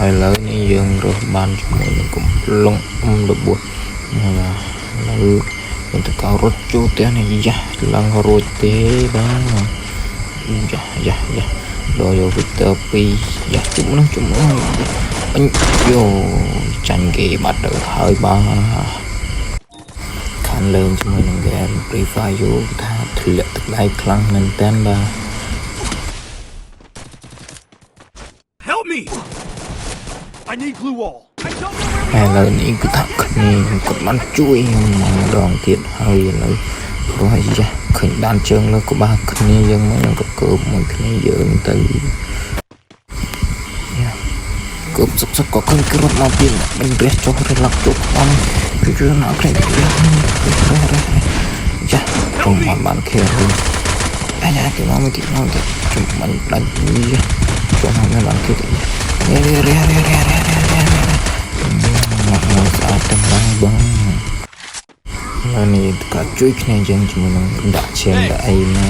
ហើយឥឡូវនេះយើងរើសបានជាមួយនឹងកំប្លុងរបួសឥឡូវយើងទៅកោរត់ចូលផ្ទះនេះយ៉ាឡើងរួចទេបាទយ៉ាដល់យកវីទ័រ2យ៉ាជុំនោះអញយោចាញ់គេបាត់ទៅហើយបាទខានលេងជាមួយនឹង game Free Fire យូថាធ្លាក់ទឹកដៃខ្លាំងមែនតើបាទ Help me! I need glue wall. I don't know ឥឡូវនេះគឺថាគ្នាគាត់បានជួយខ្ញុំម្ដងទៀតហើយឥឡូវព្រោះយ៉ាឃើញដានជើងលើក្បាលគ្នាយើងមកនឹងក៏កើបមួយគ្នាយើងទៅយ៉ាកើបសុកក៏ឃើញគេរត់មកទៀតមិនរះចុះរលឹកជុកអំគឺរឿងអត់គ្នាយ៉ាខ្ញុំបានខេវិញអាយ៉ាគេមកមកជុំមិនដាច់យ៉ាជុំមិនបានគេរះមកស្អាតទាំងបងហើយនេះក៏ជួយគ្នាយើងជាមួយនឹងដាក់ឈាមដាក់អីណា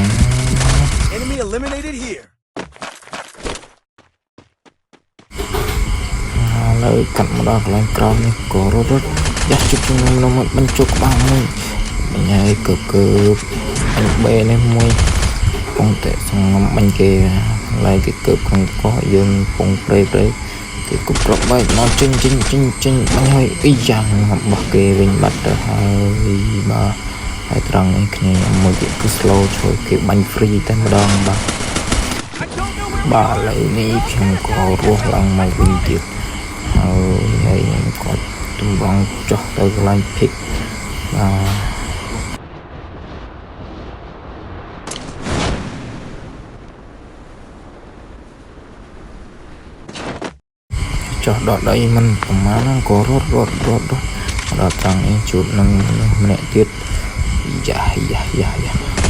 enemy eliminated here. ហើយកាត់មកដល់កន្លែងក្រោមនេះក៏រត់យ៉ាជុំក្នុងបញ្ចុកក្បាលមួយញ៉ៃកើអញបេនេះមួយពងតែសងំបាញ់គេឡើយគេកើក្នុងកោះយើងពងព្រៃគេគប់ប្របែកមកចេញបាញ់ហើយអីយ៉ាងរបស់គេវិញបាត់ទៅហើយបាទហើយត្រង់នេះគ្នាមួយទៀតគឺ slow ជួយគេបាញ់ free តែម្ដងបាទឥឡូវនេះខ្ញុំក៏រស់ឡើងមកវិញទៀតហើយគាត់តម្រង់ចុះទៅកន្លែង pick បាទចុះដល់ដីមិនប្រហែលក៏រត់ដល់ត្រង់នេះជួបនឹងម្នាក់ទៀតយ៉ា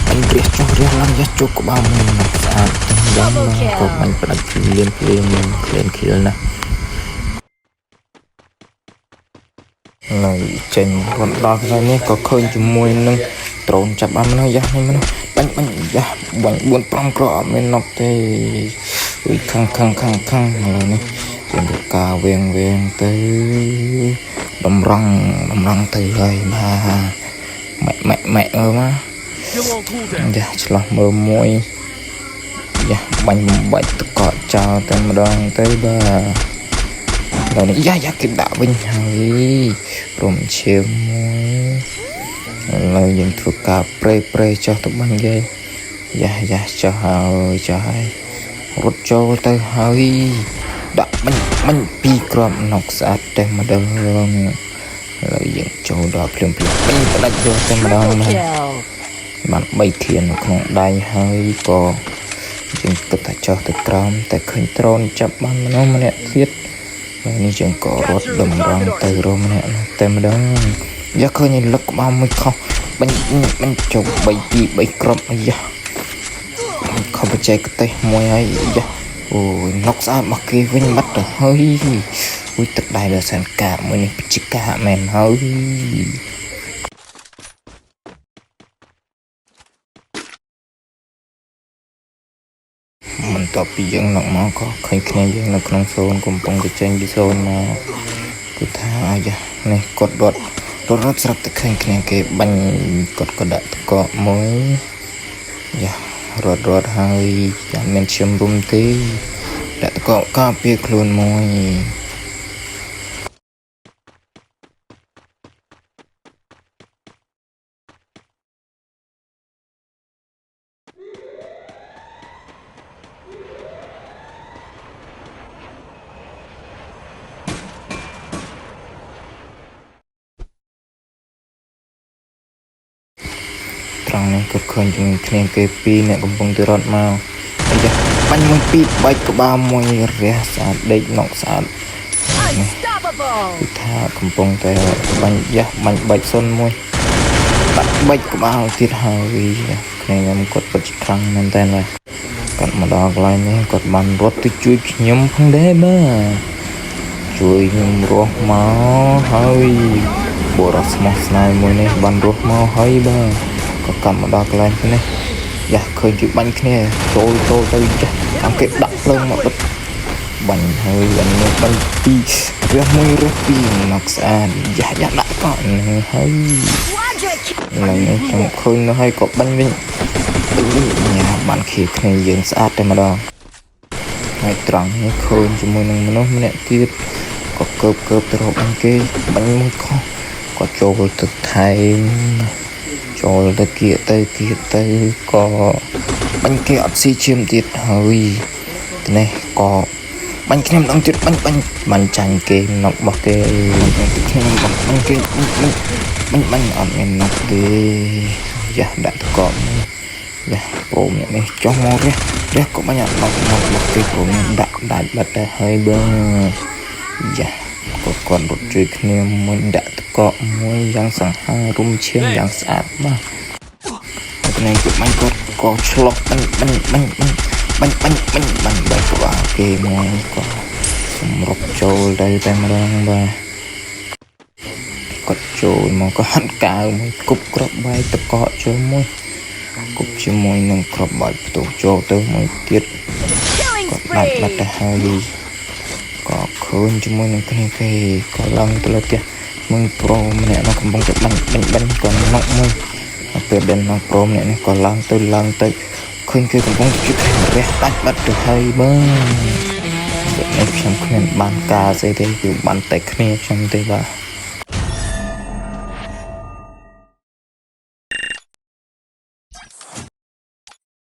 អញព្រះចុះរះឡើងយ៉ាជុកក្បាលមួយស្អាតទាំងយ៉ាងក៏មិនផ្ដាច់លៀនឃ្លៀនខៀលណាឡើយចេញរត់ដល់ថ្ងៃនេះក៏ឃើញជាមួយនឹងដ្រូនចាប់បានណាយ៉ានេះណាបាញ់យ៉ាបាញ់4 5ក្រអត់មានណុកទេវិខំឥឡូវនេះជាការវៀងទៅតម្រង់ទៅហើយបាទម៉ែអើមកយ៉ាឆ្លោះមើលមួយយ៉ាបាញ់បំបាច់តកកចោលតែម្ដងទៅបាទដល់នេះយ៉ាគេដាក់វិញហើយរំឈាមមួយឥឡូវយើងធ្វើការប្រេចុះទៅបាញ់គេយ៉ាចុះហើយរត់ចូលទៅហើយដាក់បាញ់2គ្រាប់ណុកស្អាតតែម្ដងហើយយើងចូលដល់ភ្លាមបាញ់ផ្ដាច់យកតែម្ដងបាន3ឃ្លាននៅក្នុងដៃហើយក៏យើងគិតថាចុះទៅក្រោមតែឃើញដ្រូនចាប់បានម្នាក់ទៀតហើយនេះយើងក៏រត់តម្រង់ទៅរម្នាក់តែម្ដងយកឃើញលឹកក្បាលមួយខុសបាញ់ចុះ3គ្រាប់យ៉ាខំបច្ចេកទេសមួយហើយយ៉ាអូយណុកស្អាតមកគេវិញបាត់ទៅហើយអូយទឹកដៃដល់សានកាមួយនេះពិចិកាមែនហើយបន្ទាប់ពីយើងnokមកក៏ឃើញគ្នាយើងនៅក្នុងសូនកំពុងតែចេញពីសូនមកគឺថាយ៉ានេះគាត់រត់ស្រាប់តែឃើញគ្នាគេបាញ់គាត់ក៏ដាក់តកកមួយយ៉ារត់ហើយយ៉ាងមានឈាមរុំទេដាក់តកកការពារខ្លួនមួយត្រង់នេះក៏ឃើញជាមួយគ្នាគេ2អ្នកកំពុងទៅរត់មកយ៉ាបាញ់មួយ2បែកក្បាលមួយរះស្អាតដេកណុកស្អាតគឺថាកំពុងតែបាញ់បែកសុនមួយដាក់បែកក្បាលទៀតហើយខ្ញុំគាត់ពិតជាខ្លាំងមែនតើគាត់មកដល់កន្លែងនេះគាត់បានរត់ទៅជួយខ្ញុំផងដែរបាទជួយខ្ញុំរស់មកហើយបុរសស្មោះស្នេហ៍មួយនេះបានរស់មកហើយបាទក៏កាន់មកដល់កន្លែងនេះយ៉ាឃើញគេបាញ់គ្នាចូលទៅចាស់អង្គគេដាក់ភ្លើងមកដុត បាញ់ហើយបាញ់មកបាញ់ពីររះមួយរះពីរមកស្អាតយ៉ាដាក់កក់នឹងហើយឡើងខ្ញុំឃើញនៅហើយក៏បាញ់វិញញ៉ាបានខៀគ្នាយើងស្អាតតែម្ដងហើយត្រង់នេះឃើញជាមួយនឹងមនុស្សម្នាក់ទៀតក៏កើបទៅរកបាញ់គេបាញ់មួយខុសក៏ចូលទៅថែមចូលទៅគៀកទៅក៏បាញ់គេអត់ស៊ីឈាមទៀតហើយនេះក៏បាញ់គ្នាម្ដងទៀតបាញ់ចាញ់គេnokរបស់គេខ្ញុំបាញ់គេបាញ់អត់មានnokទេយ៉ាដាក់តកប់យ៉ាព្រមនេះចុះមករះក៏បាញ់អត់nokរបស់គេព្រមដាក់ដាច់បាត់ទៅហើយបងយ៉ាគាត់រត់ជួយគ្នាមួយដាក់តកប់មួយយ៉ាងសង្ហារុំឈាមយ៉ាងស្អាតបាទនេះគឺបាញ់គាត់ក៏ឆ្លោះបាញ់បែកក្បាលគេមួយក៏សម្រុកចូលទៅតែម្ដងបាទគាត់ចូលមកក៏ហាត់កាវមួយគប់ក្របបែកតកកចូលមួយគប់ជាមួយនឹងក្របបែកផ្ទុះចូលទៅមួយទៀតគាត់បាត់ទៅហើយក៏ឃើញជាមួយនឹងគ្នាគេក៏ឡើងទៅលើផ្ទះមួយប្រូម្នាក់នៅកំពុងតែបាញ់ក៏nokមួយពេលដែលnokប្រូម្នាក់នេះក៏ឡើងទៅឃើញគេកំពុងជិះរះដាច់បាត់ទៅហើយបងនេះខ្ញុំគ្មានបានការស្អីទេគឺបានតែគ្នាខ្ញុំទេបាទ